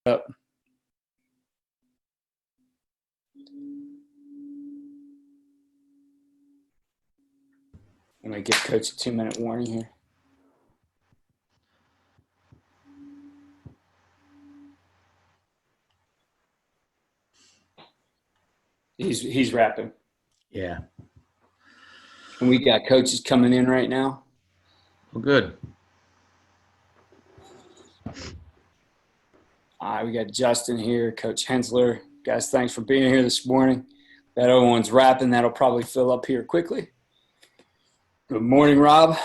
up. I'm going to give Coach a 2-minute warning here. He's rapping. Yeah. And we got coaches coming in right now. Well, good. All right, we got Justin here, Coach Hensler. Guys, thanks for being here this morning. That other one's rapping. That'll probably fill up here quickly. Good morning, Rob.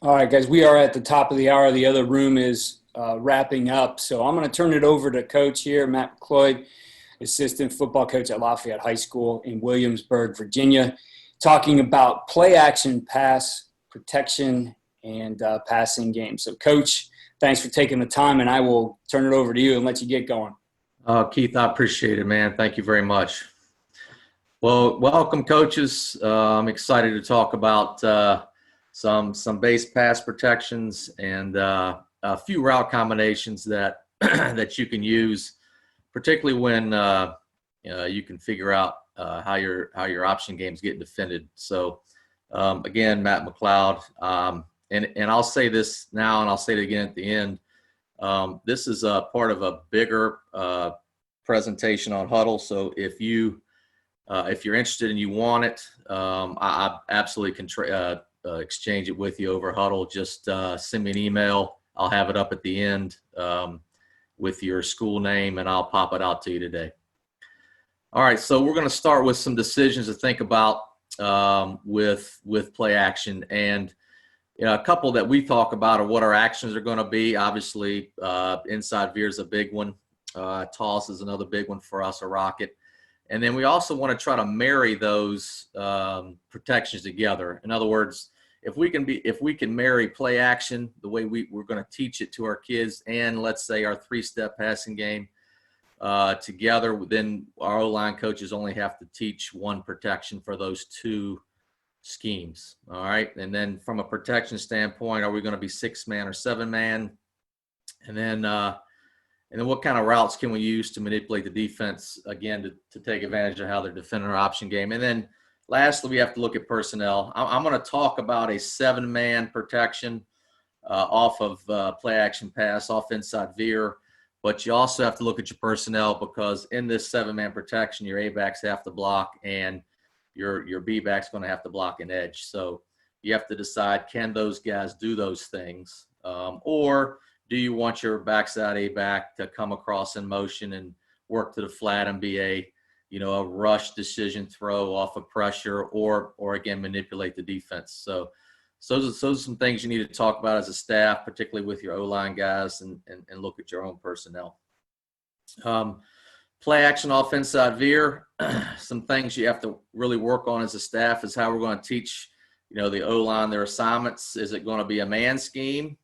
All right, guys, we are at the top of the hour. The other room is wrapping up. So I'm going to turn it over to Coach here, Matt McCloyd, assistant football coach at Lafayette High School in Williamsburg, Virginia, talking about play action, pass protection, and passing game. So, Coach, thanks for taking the time, and I will turn it over to you and let you get going. Keith, I appreciate it, man. Thank you very much. Well, welcome, coaches. I'm excited to talk about some base pass protections and a few route combinations that that you can use, particularly when you can figure out how your option games get defended. So again, Matt McLeod, and I'll say this now and I'll say it again at the end. This is a part of a bigger presentation on Huddle. So if you're interested and you want it, I absolutely can exchange it with you over Huddle. Just send me an email. I'll have it up at the end with your school name, and I'll pop it out to you today. All right, so we're going to start with some decisions to think about with play action. And a couple that we talk about are what our actions are going to be. Obviously, inside veer is a big one. Toss is another big one for us, a rocket. And then we also want to try to marry those protections together. In other words, if we can marry play action the way we're going to teach it to our kids, and let's say our 3-step passing game together, then our O-line coaches only have to teach one protection for those two schemes. All right. And then from a protection standpoint, are we going to be 6-man or 7-man? And then what kind of routes can we use to manipulate the defense, again, to take advantage of how they're defending our option game? And then lastly, we have to look at personnel. I'm going to talk about a 7-man protection off of play action pass, off inside veer. But you also have to look at your personnel, because in this 7-man protection, your A-backs have to block and your B-back's going to have to block an edge. So you have to decide, can those guys do those things? Or do you want your backside A-back to come across in motion and work to the flat and be a rush decision throw off of pressure, or again, manipulate the defense? So those are some things you need to talk about as a staff, particularly with your O-line guys, and look at your own personnel. Play action off inside veer. Some things you have to really work on as a staff is how we're going to teach, the O-line their assignments. Is it going to be a man scheme?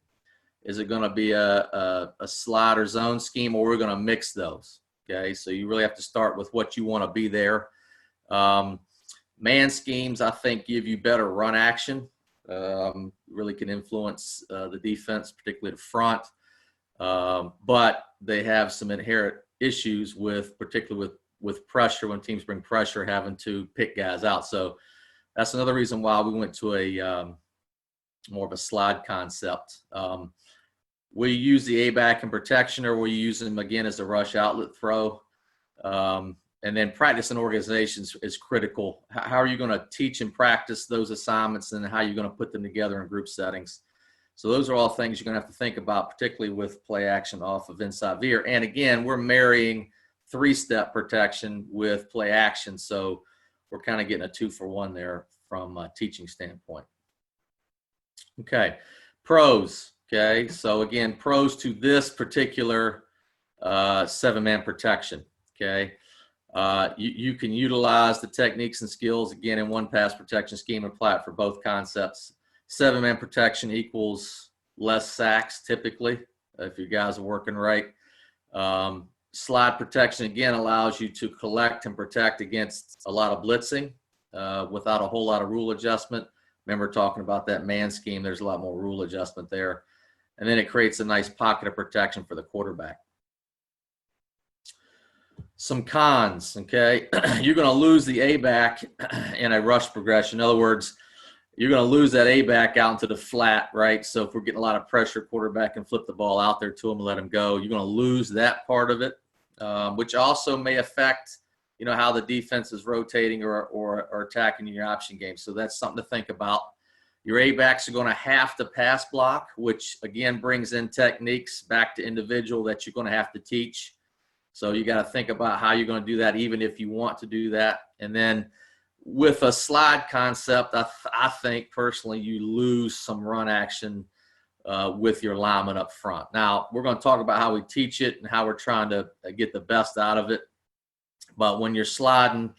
Is it going to be a slide or zone scheme, or we're going to mix those? Okay, so you really have to start with what you want to be there. Man schemes, I think, give you better run action. Really can influence the defense, particularly the front. but they have some inherent issues with, particularly with pressure, when teams bring pressure, having to pick guys out. So that's another reason why we went to a more of a slide concept. Will you use the A-back in protection, or will you use them again as a rush outlet throw? And then practice and organizations is critical. How are you going to teach and practice those assignments, and how are you going to put them together in group settings? So those are all things you're going to have to think about, particularly with play action off of inside veer. And again, we're marrying 3-step protection with play action. So we're kind of getting a 2-for-1 there from a teaching standpoint. Okay, pros. Okay, so again, pros to this particular 7-man protection. Okay, you can utilize the techniques and skills again in one pass protection scheme and apply it for both concepts. 7-man protection equals less sacks typically if you guys are working right. Slide protection again allows you to collect and protect against a lot of blitzing without a whole lot of rule adjustment. Remember talking about that man scheme, there's a lot more rule adjustment there. And then it creates a nice pocket of protection for the quarterback. Some cons, okay? You're going to lose the A-back in a rush progression. In other words, you're going to lose that A-back out into the flat, right? So if we're getting a lot of pressure, quarterback can flip the ball out there to him and let him go. You're going to lose that part of it, which also may affect, you know, how the defense is rotating or attacking your option game. So that's something to think about. Your A-backs are going to have to pass block, which again brings in techniques back to individual that you're going to have to teach. So you got to think about how you're going to do that, even if you want to do that. And then with a slide concept, I think personally you lose some run action with your lineman up front. Now, we're going to talk about how we teach it and how we're trying to get the best out of it. But when you're sliding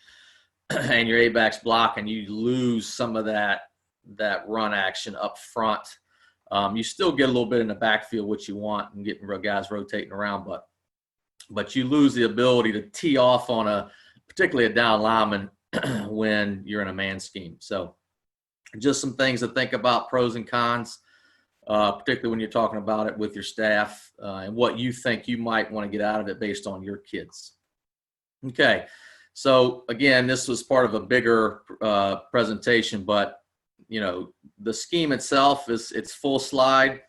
and your A-back's blocking, you lose some of that run action up front. You still get a little bit in the backfield, which you want, and getting guys rotating around, but you lose the ability to tee off on particularly a down lineman when you're in a man scheme. So just some things to think about, pros and cons, particularly when you're talking about it with your staff and what you think you might want to get out of it based on your kids. Okay, so again, this was part of a bigger presentation, but you know, the scheme itself it's full slide,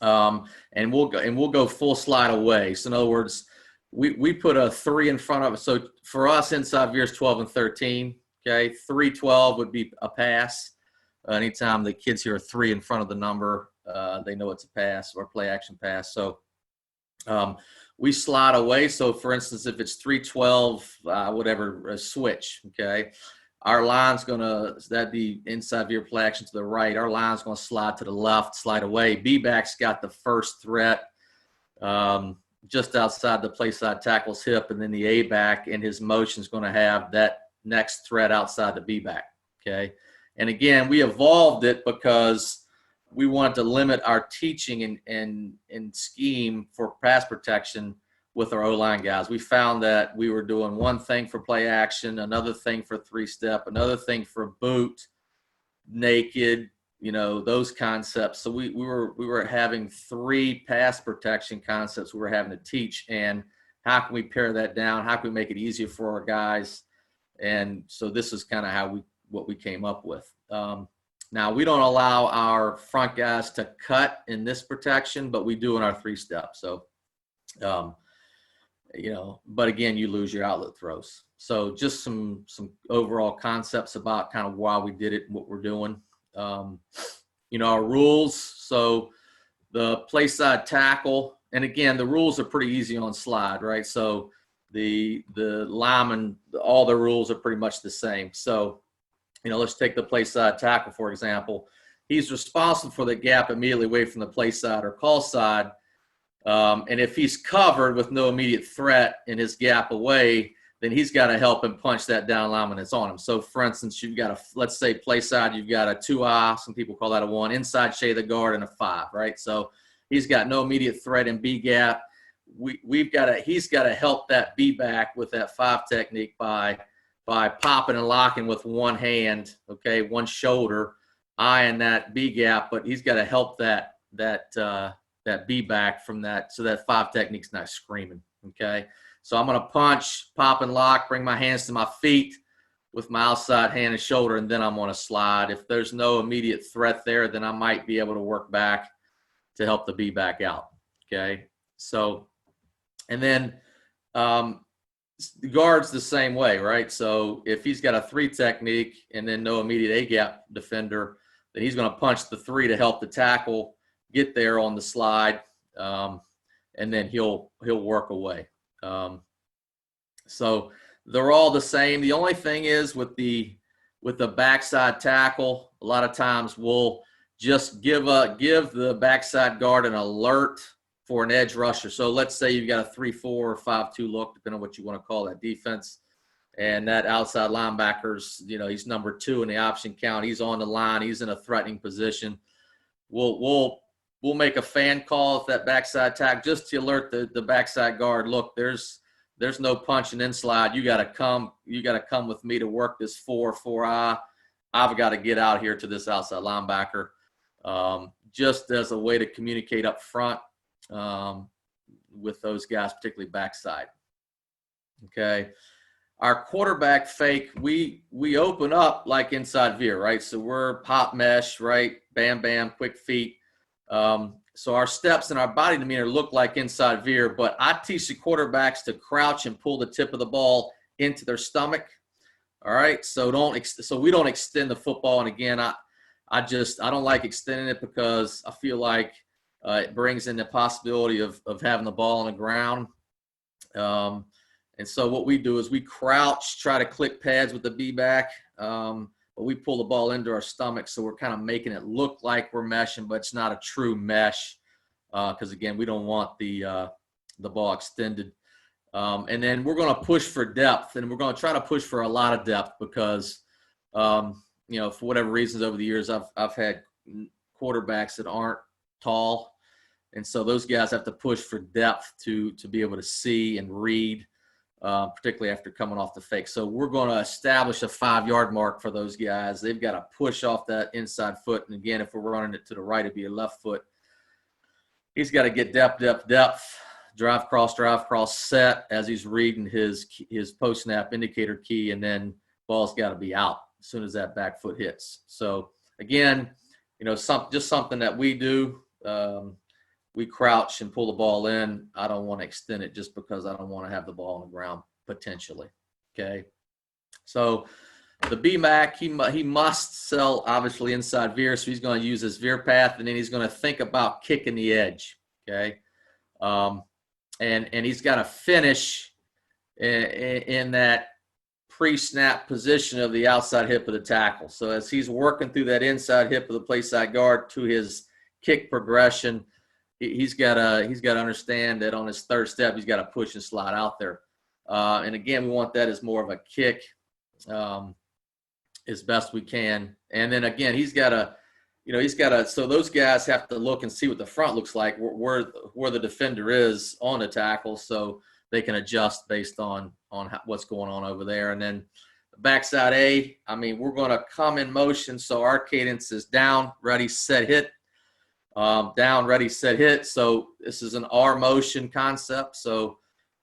and we'll go full slide away. So in other words, we put a 3 in front of it. So for us, inside veers 12 and 13. Okay, 3-12 would be a pass. Anytime the kids hear a 3 in front of the number, they know it's a pass or play action pass. So we slide away. So for instance, if it's 3-12, whatever, a switch. Okay. Our line's that'd be inside veer play action to the right. Our line's going to slide to the left, slide away. B-back's got the first threat just outside the play side tackle's hip, and then the A-back in his motion is going to have that next threat outside the B-back, okay? And again, we evolved it because we wanted to limit our teaching and scheme for pass protection with our O-line guys. We found that we were doing one thing for play action, another thing for 3-step, another thing for boot, naked, you know, those concepts. So we were having 3 pass protection concepts we were having to teach, and how can we pare that down? How can we make it easier for our guys? And so this is kind of what we came up with. Now, we don't allow our front guys to cut in this protection, but we do in our 3-step. So, you know, but again, you lose your outlet throws. So just some overall concepts about kind of why we did it and what we're doing. You know, our rules. So the play side tackle, and again, the rules are pretty easy on slide, right? So the lineman, all the rules are pretty much the same. So, you know, let's take the play side tackle, for example. He's responsible for the gap immediately away from the play side or call side. And if he's covered with no immediate threat in his gap away, then he's got to help him punch that down lineman that's on him. So, for instance, you've got let's say play side, you've got a 2-eye, some people call that a 1, inside shade the guard, and a 5, right? So he's got no immediate threat in B gap. He's got to help that B back with that 5 technique by popping and locking with one hand, okay, one shoulder, eyeing that B gap, but he's got to help that that B back from that, so that 5 technique's not screaming. Okay, so I'm going to punch, pop, and lock, bring my hands to my feet with my outside hand and shoulder, and then I'm going to slide. If there's no immediate threat there, then I might be able to work back to help the B back out. Okay, so, and then the guard's the same way, right? So if he's got a 3 technique and then no immediate A-gap defender, then he's going to punch the 3 to help the tackle get there on the slide, and then he'll work away. So they're all the same. The only thing is with the backside tackle, a lot of times we'll just give the backside guard an alert for an edge rusher. So let's say you've got a 3-4 or 5-2 look, depending on what you want to call that defense. And that outside linebacker's, he's number 2 in the option count. He's on the line. He's in a threatening position. We'll make a fan call if that backside tackle, just to alert the backside guard. Look, there's no punching in slide. You got to come with me to work this 4-4-I. I've got to get out here to this outside linebacker, just as a way to communicate up front with those guys, particularly backside. Okay. Our quarterback fake, we open up like inside veer, right? So we're pop mesh, right? Bam, bam, quick feet. So our steps and our body demeanor look like inside veer, but I teach the quarterbacks to crouch and pull the tip of the ball into their stomach. All right. So we don't extend the football. And again, I don't like extending it because I feel like it brings in the possibility of having the ball on the ground. And so what we do is we crouch, try to click pads with the B-back, but we pull the ball into our stomach, so we're kind of making it look like we're meshing, but it's not a true mesh because, again, we don't want the ball extended. And then we're going to push for depth, and we're going to try to push for a lot of depth because, for whatever reasons over the years, I've had quarterbacks that aren't tall, and so those guys have to push for depth to be able to see and read. Particularly after coming off the fake. So we're going to establish a 5-yard mark for those guys. They've got to push off that inside foot. And again, if we're running it to the right, it'd be a left foot. He's got to get depth, drive cross, set as he's reading his post-snap indicator key, and then ball's got to be out as soon as that back foot hits. So again, just something that we do. We crouch and pull the ball in. I don't want to extend it just because I don't want to have the ball on the ground potentially. Okay. So the B-Mac, he must sell obviously inside veer. So he's going to use his veer path, and then he's going to think about kicking the edge. Okay. And he's got to finish in that pre-snap position of the outside hip of the tackle. So as he's working through that inside hip of the play side guard to his kick progression, he's got to understand that on his third step, he's got to push and slide out there. And again, we want that as more of a kick as best we can. And then again, he's got to, so those guys have to look and see what the front looks like, where the defender is on the tackle, so they can adjust based on what's going on over there. And then the backside A, we're going to come in motion. So our cadence is down, ready, set, hit. Down, ready, set, hit. So this is an R motion concept. So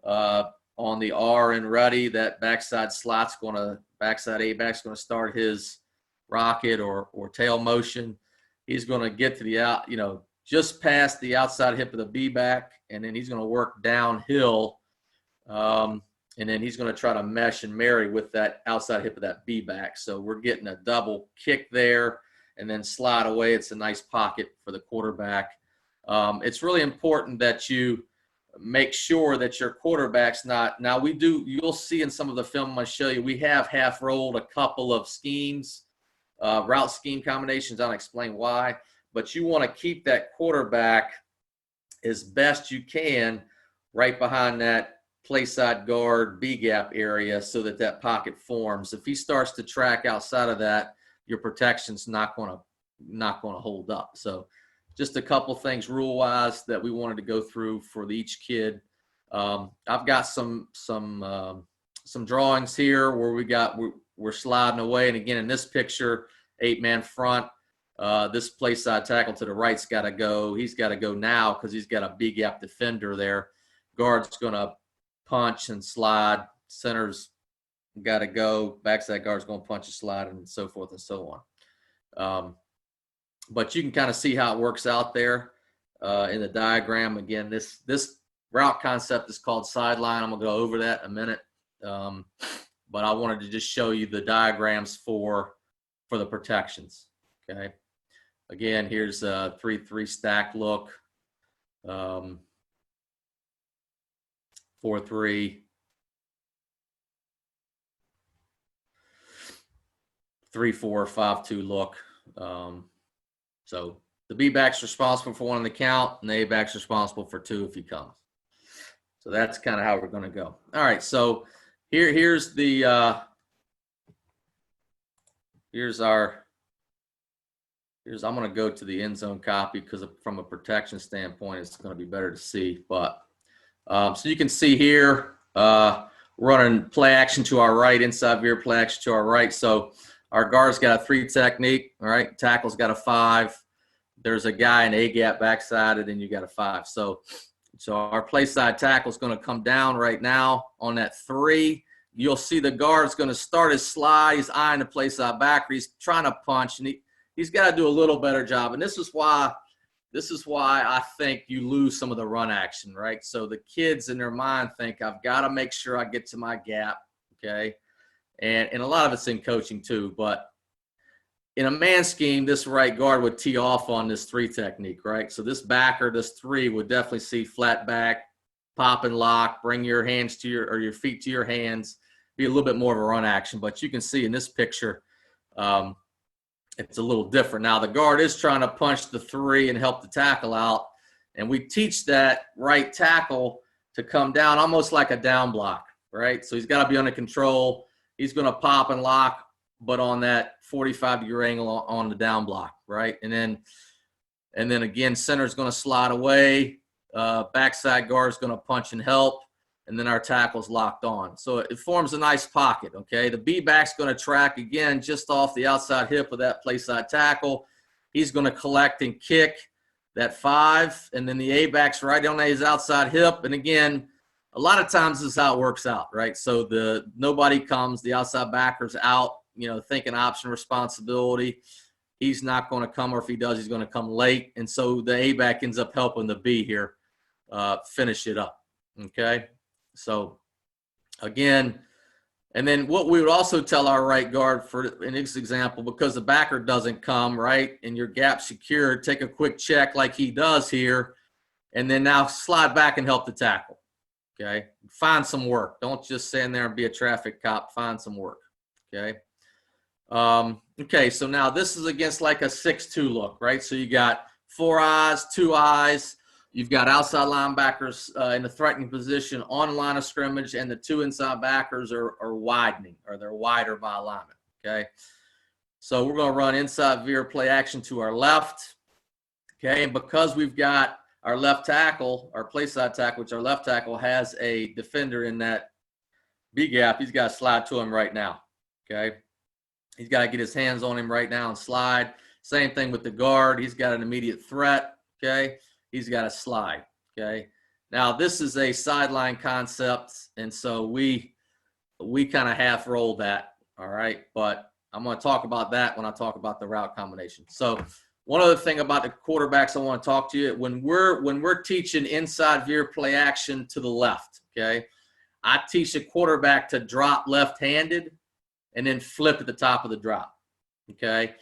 on the R and ready, that backside A back's going to start his rocket or tail motion. He's going to get to the just past the outside hip of the B back, and then he's going to work downhill. And then he's going to try to mesh and marry with that outside hip of that B back. So we're getting a double kick there. And then slide away. It's a nice pocket for the quarterback. It's really important that you make sure that your quarterback's not – now you'll see in some of the film I'm going to show you, we have half rolled a couple of schemes, route scheme combinations. I'll explain why. But you want to keep that quarterback as best you can right behind that play side guard B gap area so that pocket forms. If he starts to track outside of that, your protection's not going to hold up. So just a couple things rule wise that we wanted to go through for each kid. I've got some drawings here where we're sliding away. And again, in this picture, 8-man front, This play side tackle to the right's got to go. He's got to go now because he's got a B gap defender there. Guard's going to punch and slide. Center's got to go. Backside guard's going to punch and slide, and so forth and so on. But you can kind of see how it works out there in the diagram. Again, this route concept is called sideline. I'm going to go over that in a minute. But I wanted to just show you the diagrams for the protections. Okay. Again, here's a 3-3 stack look. 4-3. 3-4, 5-2 look. So the B back's responsible for one on the count, and the A back's responsible for two if he comes. So that's kind of how we're going to go. All right. So here's I'm going to go to the end zone copy because from a protection standpoint, it's going to be better to see. But so you can see here, running play action to our right, inside veer play action to our right. So our guard's got a 3 technique, all right? Tackle's got a 5. There's a guy in A gap backside, and then you got a 5. So our play side tackle's going to come down right now on that 3. You'll see the guard's going to start his slide. He's eyeing the play side backer. He's trying to punch, and he's got to do a little better job. And this is why I think you lose some of the run action, right? So the kids in their mind think, I've got to make sure I get to my gap, okay? And a lot of it's in coaching too. But in a man scheme, this right guard would tee off on this 3 technique, right? So this backer, this 3, would definitely see flat back, pop and lock, bring your hands to your feet to your hands, be a little bit more of a run action. But you can see in this picture, it's a little different. Now the guard is trying to punch the 3 and help the tackle out. And we teach that right tackle to come down almost like a down block, right? So he's got to be under control. He's going to pop and lock, but on that 45-degree angle on the down block, right? And then again, center's going to slide away. Backside guard's going to punch and help. And then our tackle's locked on. So it forms a nice pocket, okay? The B back's going to track, again, just off the outside hip of that play side tackle. He's going to collect and kick that 5. And then the A back's right on his outside hip. And again, a lot of times this is how it works out, right? So nobody comes, the outside backer's out, thinking option responsibility. He's not going to come, or if he does, he's going to come late. And so the A back ends up helping the B here finish it up, okay? So again, and then what we would also tell our right guard in this example, because the backer doesn't come, right, and your gap secured, take a quick check like he does here, and then now slide back and help the tackle, okay? Find some work. Don't just stand there and be a traffic cop. Find some work, okay? Okay, so now this is against like a 6-2 look, right? So you got 4 eyes, 2 eyes. You've got outside linebackers in the threatening position on the line of scrimmage, and the 2 inside backers are widening, or they're wider by alignment, okay? So we're going to run inside veer play action to our left, okay? And because we've got our left tackle, our play side tackle, which our left tackle has a defender in that B gap, he's got to slide to him right now, okay? He's got to get his hands on him right now and slide. Same thing with the guard. He's got an immediate threat, okay? He's got to slide, okay? Now, this is a sideline concept, and so we kind of half-rolled that, all right? But I'm going to talk about that when I talk about the route combination. So one other thing about the quarterbacks I want to talk to you, when we're teaching inside veer play action to the left, okay, I teach a quarterback to drop left-handed and then flip at the top of the drop, okay?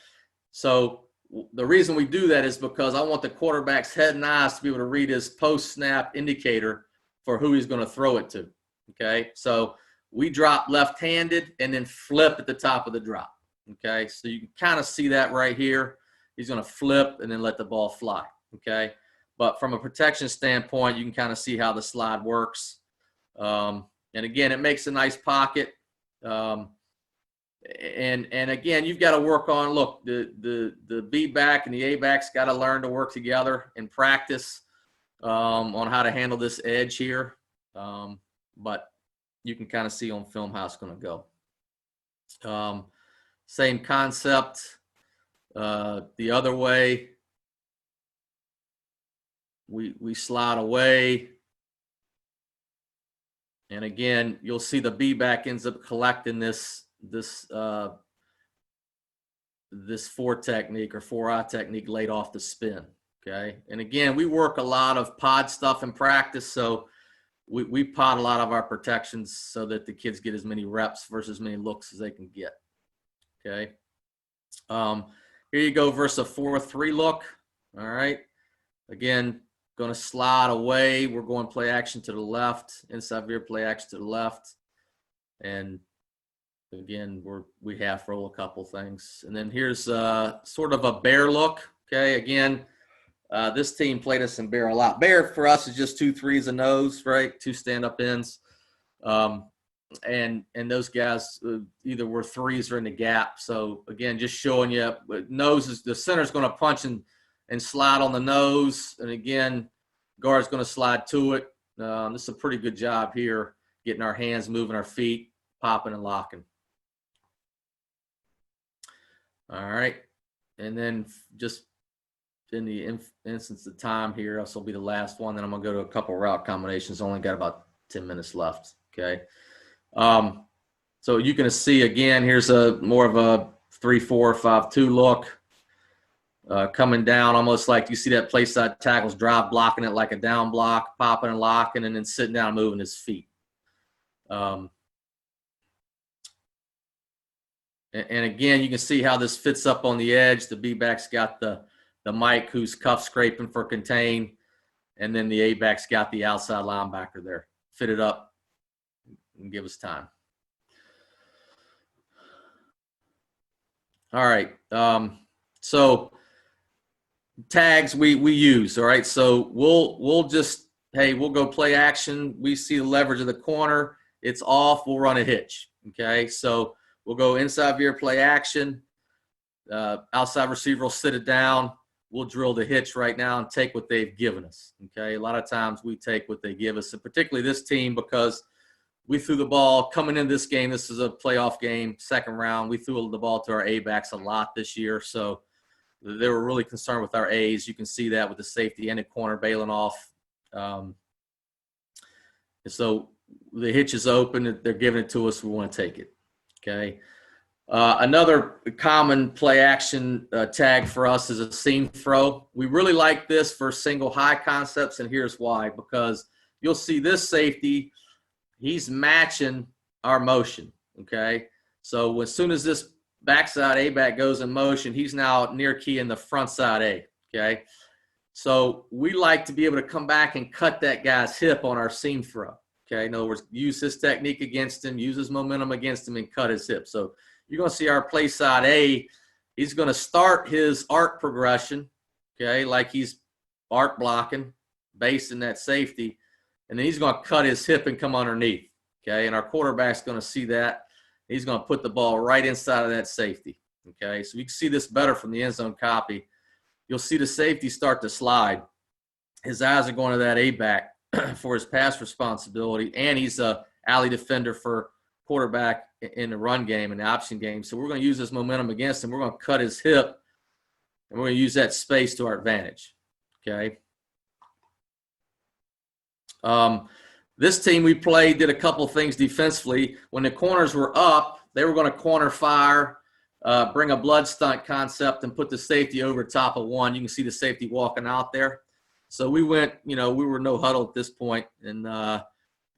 So the reason we do that is because I want the quarterback's head and eyes to be able to read his post-snap indicator for who he's going to throw it to, okay? So we drop left-handed and then flip at the top of the drop, okay? So you can kind of see that right here. He's going to flip and then let the ball fly, okay? But from a protection standpoint, you can kind of see how the slide works. And again, it makes a nice pocket. And again, you've got to work on, look, the B back and the A back's got to learn to work together and practice on how to handle this edge here. But you can kind of see on film how it's going to go. Same concept. The other way, we slide away. And again, you'll see the B-back ends up collecting this 4 technique or 4-eye technique late off the spin. Okay. And again, we work a lot of pod stuff in practice. So we pod a lot of our protections so that the kids get as many reps versus as many looks as they can get. Okay. Here you go versus a 4-3 look. All right. Again, going to slide away. We're going play action to the left. Inside veer, play action to the left. And again, we half roll a couple things. And then here's sort of a bear look. Okay. Again, this team played us in bear a lot. Bear for us is just 2 threes a nose, right? 2 stand-up ends. And those guys either were threes or in the gap. So again, just showing you nose is the center's going to punch and slide on the nose. And again, guard's going to slide to it. This is a pretty good job here, getting our hands moving, our feet, popping and locking. All right. And then just in the instance of time here, this will be the last one. Then I'm going to go to a couple route combinations. Only got about 10 minutes left. Okay. So you can see again, here's a more of a 3-4, 5-2 look. Coming down almost like you see that play side tackles drive, blocking it like a down block, popping and locking, and then sitting down and moving his feet. And again, you can see how this fits up on the edge. The B-back's got the Mike who's cuff scraping for contain, and then the A-back's got the outside linebacker there. Fit it up and give us time. All right. So tags we use. All right. So we'll just, hey, we'll go play action. We see the leverage of the corner. It's off. We'll run a hitch. Okay. So we'll go inside veer, play action. Outside receiver will sit it down. We'll drill the hitch right now and take what they've given us. Okay. A lot of times we take what they give us, and particularly this team, because we threw the ball coming into this game. This is a playoff game, second round. We threw the ball to our A-backs a lot this year. So they were really concerned with our A's. You can see that with the safety and the corner bailing off. And so the hitch is open. They're giving it to us. We want to take it. Okay. Another common play action tag for us is a seam throw. We really like this for single high concepts, and here's why. Because you'll see this safety, he's matching our motion, okay? So as soon as this backside A-back goes in motion, he's now near key in the front side A, okay? So we like to be able to come back and cut that guy's hip on our seam throw, okay? In other words, use his technique against him, use his momentum against him, and cut his hip. So you're going to see our play side A, he's going to start his arc progression, okay, like he's arc blocking, basing that safety, and then he's going to cut his hip and come underneath, okay? And our quarterback's going to see that. He's going to put the ball right inside of that safety, okay? So you can see this better from the end zone copy. You'll see the safety start to slide. His eyes are going to that A-back for his pass responsibility, and he's a alley defender for quarterback in the run game and the option game. So we're going to use this momentum against him. We're going to cut his hip, and we're going to use that space to our advantage, okay? This team we played did a couple of things defensively. When the corners were up, they were going to corner fire, bring a blood stunt concept, and put the safety over top of one. You can see the safety walking out there. So we went, we were no huddle at this point, and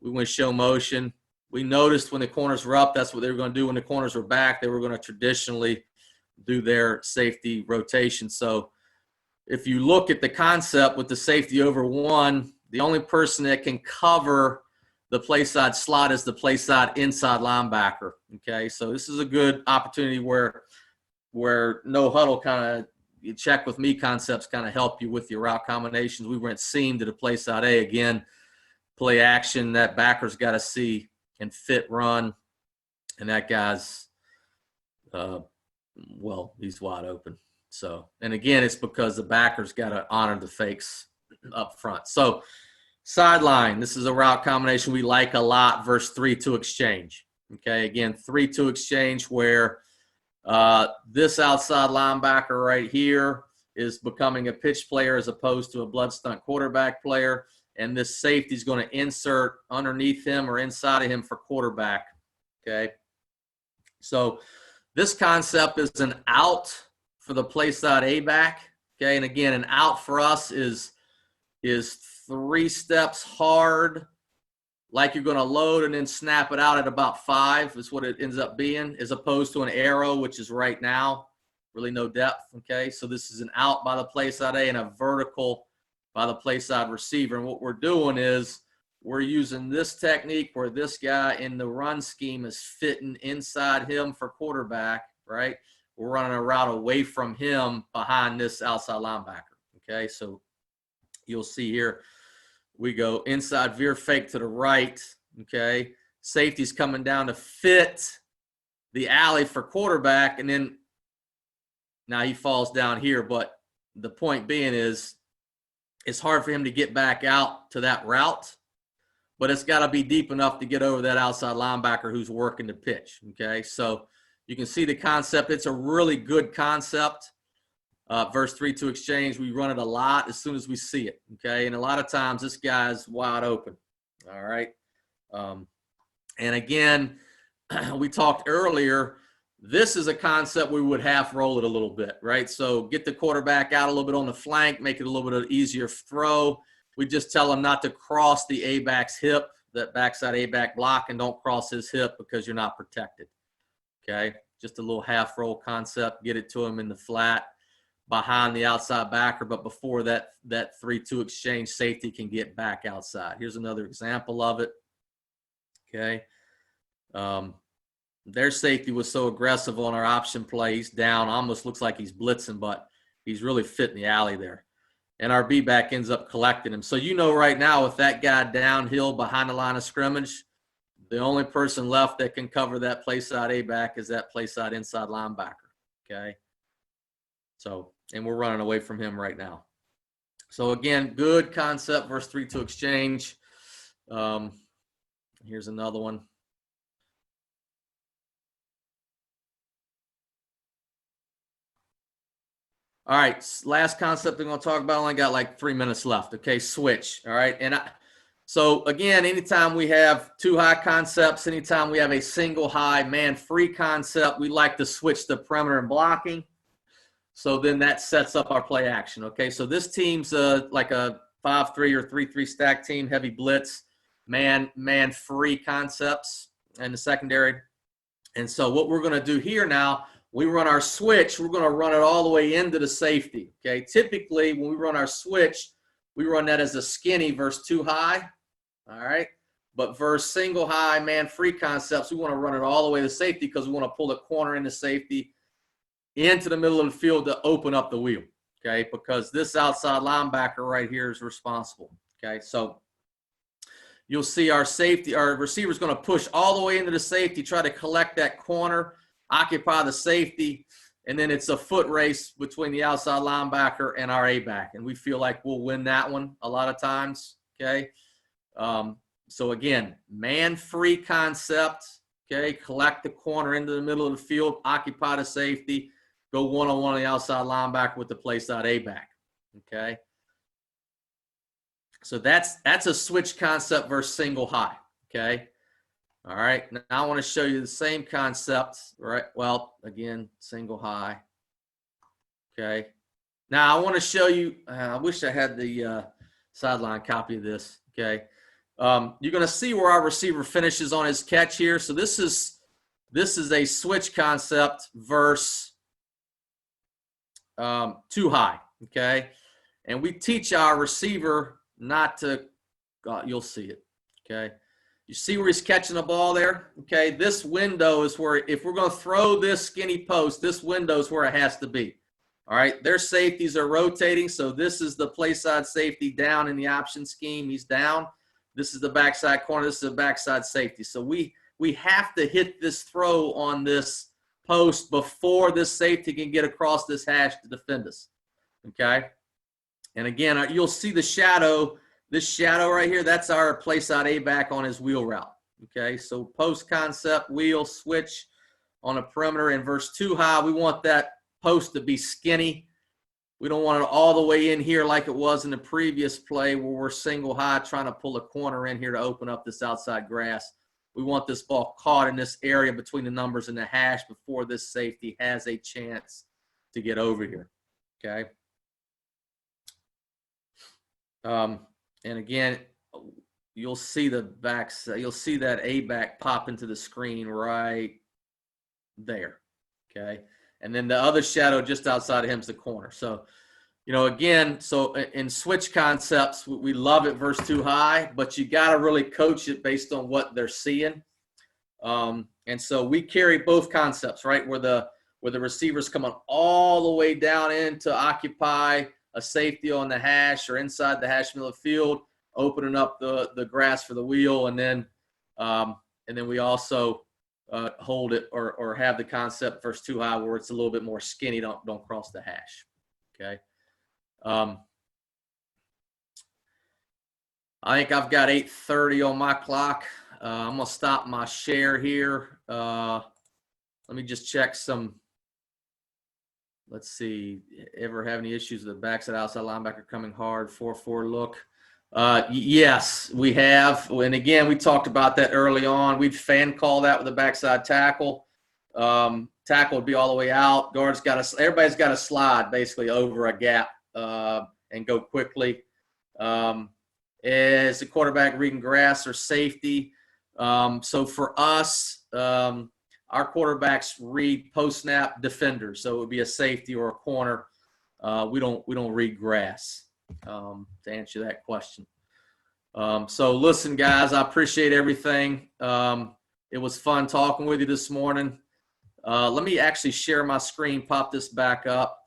we went show motion. We noticed when the corners were up, that's what they were going to do. When the corners were back, they were going to traditionally do their safety rotation. So if you look at the concept with the safety over one, the only person that can cover the play side slot is the play side inside linebacker. Okay, so this is a good opportunity where no huddle kind of you check with me concepts kind of help you with your route combinations. We went seam to the play side A again, play action. That backer's got to see and fit run, and that guy's he's wide open. So, and again, it's because the backer's got to honor the fakes up front. So sideline, this is a route combination we like a lot versus 3-2 exchange. Okay, again, 3-2 exchange where This outside linebacker right here is becoming a pitch player as opposed to a blood stunt quarterback player. And this safety is going to insert underneath him or inside of him for quarterback. Okay. So this concept is an out for the play side A back. Okay. And again, an out for us is 3 steps hard, like you're going to load and then snap it out at about 5 is what it ends up being, as opposed to an arrow, which is right now, really no depth. Okay. So this is an out by the play side A and a vertical by the play side receiver. And what we're doing is we're using this technique where this guy in the run scheme is fitting inside him for quarterback, right? We're running a route away from him behind this outside linebacker. Okay. So you'll see here, we go inside veer fake to the right. Okay. Safety's coming down to fit the alley for quarterback. And then now he falls down here. But the point being is it's hard for him to get back out to that route, but it's got to be deep enough to get over that outside linebacker who's working the pitch. Okay. So you can see the concept. It's a really good concept. Verse 3-2 exchange, we run it a lot as soon as we see it, okay? And a lot of times this guy's wide open, all right? And again, we talked earlier, this is a concept we would half roll it a little bit, right? So get the quarterback out a little bit on the flank, make it a little bit of an easier throw. We just tell him not to cross the A-back's hip, that backside A-back block, and don't cross his hip because you're not protected, okay? Just a little half roll concept, get it to him in the flat behind the outside backer, but before that 3-2 exchange, safety can get back outside. Here's another example of it. Okay. Their safety was so aggressive on our option play. He's down, almost looks like he's blitzing, but he's really fitting the alley there. And our B-back ends up collecting him. So you know right now with that guy downhill behind the line of scrimmage, the only person left that can cover that play side A-back is that play side inside linebacker. Okay. So, and we're running away from him right now. So again, good concept, verse 3-2 exchange. Here's another one. All right, last concept I'm going to talk about. I only got like 3 minutes left. Okay, switch. All right, and so again, anytime we have 2 high concepts, anytime we have a single high man-free concept, we like to switch the perimeter and blocking. So then that sets up our play action. Okay, so this team's like a 5-3 or 3-3 stack team, heavy blitz, man-free concepts in the secondary. And so what we're going to do here now, we run our switch. We're going to run it all the way into the safety. Okay, typically when we run our switch, we run that as a skinny versus 2 high. All right, but versus single high man-free concepts, we want to run it all the way to safety because we want to pull the corner into safety into the middle of the field to open up the wheel, okay, because this outside linebacker right here is responsible, okay? So you'll see our receiver's going to push all the way into the safety, try to collect that corner, occupy the safety, and then it's a foot race between the outside linebacker and our A-back, and we feel like we'll win that one a lot of times, okay? So again, man-free concept, okay, collect the corner into the middle of the field, occupy the safety, go one-on-one on the outside linebacker with the play side A-back, okay? So that's a switch concept versus single high, okay? All right, now I want to show you the same concept, right? Well, again, single high, okay? Now I want to show you, I wish I had the sideline copy of this, okay? You're going to see where our receiver finishes on his catch here. So this is a switch concept versus 2 high, okay? And we teach our receiver not to, you'll see it, okay? You see where he's catching the ball there? Okay, this window is where, if we're going to throw this skinny post, this window is where it has to be. All right, their safeties are rotating, so this is the play side safety down in the option scheme. He's down. This is the backside corner. This is the backside safety. So we have to hit this throw on this post before this safety can get across this hash to defend us, okay? And again, you'll see the shadow, this shadow right here, that's our play side A-back on his wheel route, okay? So post concept, wheel, switch, on the perimeter. In verse 2 high, we want that post to be skinny. We don't want it all the way in here like it was in the previous play where we're single high trying to pull a corner in here to open up this outside grass. We want this ball caught in this area between the numbers and the hash before this safety has a chance to get over here, okay? And again, you'll see the backs, you'll see that A back pop into the screen right there, okay? And then the other shadow just outside of him is the corner. So, you know, again, so in switch concepts, we love it verse 2 high, but you got to really coach it based on what they're seeing. And so we carry both concepts, right? Where the receiver's coming all the way down in to occupy a safety on the hash or inside the hash middle of the field, opening up the grass for the wheel, and then we also hold it or have the concept verse 2 high where it's a little bit more skinny. Don't cross the hash. Okay. I think I've got 8:30 on my clock. I'm gonna stop my share here. Let me just check some. Let's see. Ever have any issues with the backside outside linebacker coming hard 4-4 look? Yes, we have. And again, we talked about that early on. We'd fan call that with the backside tackle. Tackle would be all the way out. Everybody's got to slide basically over a gap and go quickly. Is the quarterback reading grass or safety? So for us, our quarterbacks read post-snap defenders. So it would be a safety or a corner. We don't read grass. To answer that question. So listen, guys, I appreciate everything. It was fun talking with you this morning. Let me actually share my screen, pop this back up.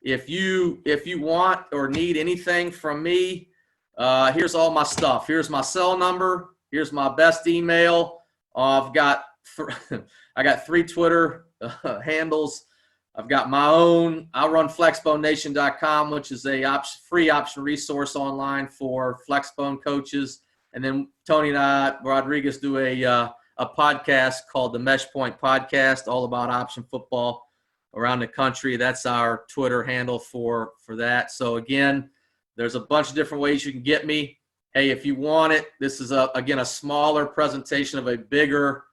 If you want or need anything from me, here's all my stuff. Here's my cell number. Here's my best email. I got 3 Twitter handles. I've got my own. I run FlexboneNation.com, which is a free option resource online for Flexbone coaches. And then Tony and I, Rodriguez, do a podcast called the Mesh Point Podcast, all about option football around the country. That's our Twitter handle for that. So again, there's a bunch of different ways you can get me. Hey, if you want it, this is again a smaller presentation of a bigger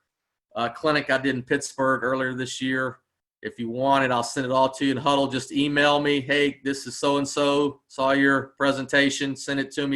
clinic I did in Pittsburgh earlier this year. If you want it, I'll send it all to you in Huddle. Just email me. Hey, this is so-and-so. Saw your presentation. Send it to me.